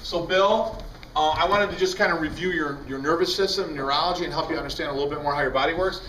So Bill, I wanted to just kind of review your nervous system, neurology, and help you understand a little bit more how your body works.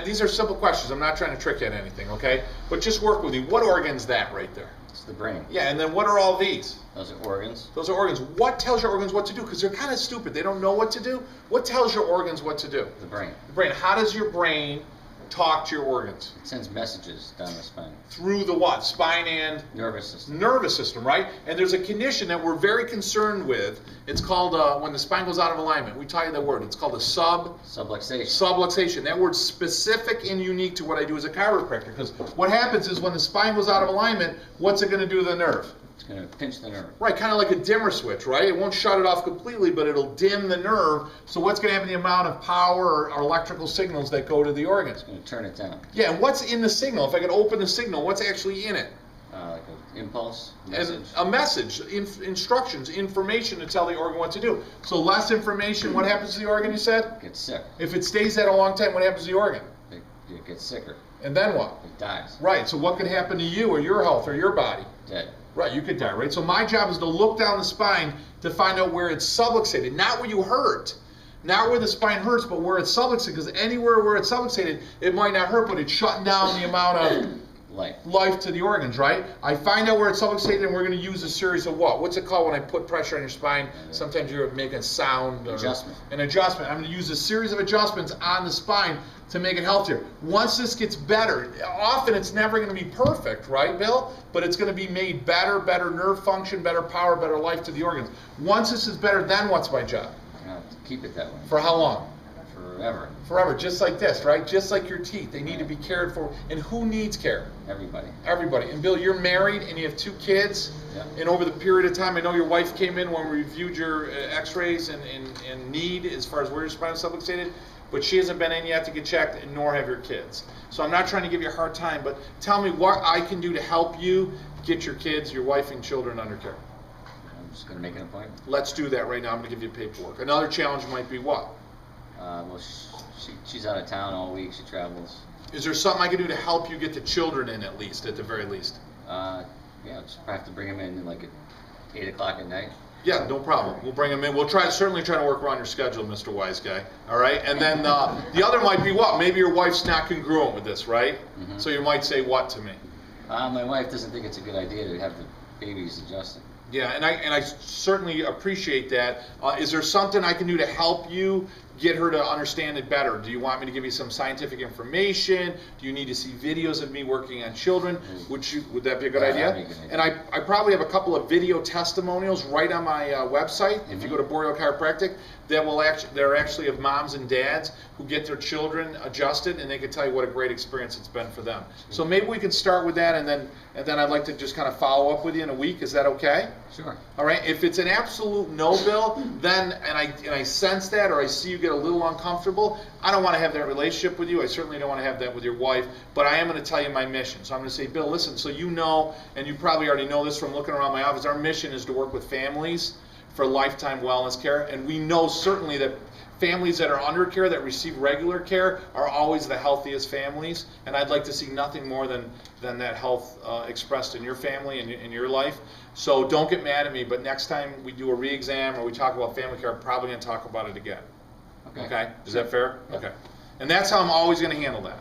These are simple questions. I'm not trying to trick you on anything, okay? But just work with you. What organ's that right there? It's the brain. Yeah, and then what are all these? Those are organs. Those are organs. What tells your organs what to do? Because they're kind of stupid. They don't know what to do. What tells your organs what to do? The brain. The brain. How does your brain talk to your organs? It sends messages down the spine. Through the what? Spine and? Nervous system. Nervous system, right? And there's a condition that we're very concerned with. It's called, when the spine goes out of alignment, we tell you the word. It's called a subluxation. Subluxation. That word's specific and unique to what I do as a chiropractor. Because what happens is when the spine goes out of alignment, what's it going to do to the nerve? It's going to pinch the nerve. Right, kind of like a dimmer switch, right? It won't shut it off completely, but it'll dim the nerve. So what's going to happen to the amount of power or electrical signals that go to the organs? It's going to turn it down. Yeah, and what's in the signal? If I could open the signal, what's actually in it? Like an impulse, message. And a message, instructions, information to tell the organ what to do. So less information, what happens to the organ, you said? It gets sick. If it stays that a long time, what happens to the organ? It gets sicker. And then what? It dies. Right, so what could happen to you or your health or your body? Dead. Right, you could die, right? So my job is to look down the spine to find out where it's subluxated, not where you hurt. Not where the spine hurts, but where it's subluxated, because anywhere where it's subluxated, it might not hurt, but it's shutting down the amount of life to the organs, right? I find out where it's subluxated, and we're going to use a series of what? What's it called when I put pressure on your spine? Sometimes you're making a sound. Adjustment. An adjustment. I'm going to use a series of adjustments on the spine to make it healthier. Once this gets better, often it's never going to be perfect, right, Bill? But it's going to be made better, better nerve function, better power, better life to the organs. Once this is better, then what's my job? To keep it that way. For how long? Forever. Forever, just like this, right? Just like your teeth. They need to be cared for. And who needs care? Everybody. Everybody. And Bill, you're married and you have 2 kids. Yeah. And over the period of time, I know your wife came in when we reviewed your x-rays and need as far as where your spine is subluxated, but she hasn't been in yet to get checked, and nor have your kids. So I'm not trying to give you a hard time, but tell me what I can do to help you get your kids, your wife and children under care. I'm just going to make an appointment. Let's do that right now. I'm going to give you paperwork. Another challenge might be what? Well, she's out of town all week. She travels. Is there something I can do to help you get the children in at least, at the very least? Yeah, just have to bring them in like at 8 o'clock at night. Yeah, no problem. We'll bring them in. We'll certainly try to work around your schedule, Mr. Wise Guy. All right? And then the other might be what? Maybe your wife's not congruent with this, right? Mm-hmm. So you might say what to me? My wife doesn't think it's a good idea to have the babies adjusted. Yeah, and I certainly appreciate that. Is there something I can do to help you get her to understand it better? Do you want me to give you some scientific information? Do you need to see videos of me working on children? Would that be a good idea? That'd be a good idea. And I probably have a couple of video testimonials right on my website. If you go to Borio Chiropractic, they're actually of moms and dads who get their children adjusted, and they can tell you what a great experience it's been for them. So maybe we can start with that, and then I'd like to just kind of follow up with you in a week. Is that okay? Sure. All right. If it's an absolute no, Bill, then and I sense that, or I see you get a little uncomfortable, I don't want to have that relationship with you. I certainly don't want to have that with your wife. But I am going to tell you my mission. So I'm going to say, Bill, listen. So you know, and you probably already know this from looking around my office. Our mission is to work with families for lifetime wellness care, and we know certainly that families that are under care, that receive regular care, are always the healthiest families, and I'd like to see nothing more than that health expressed in your family and in your life. So don't get mad at me, but next time we do a re-exam or we talk about family care, I'm probably going to talk about it again. Okay? Is that fair? Yeah. Okay. And that's how I'm always going to handle that.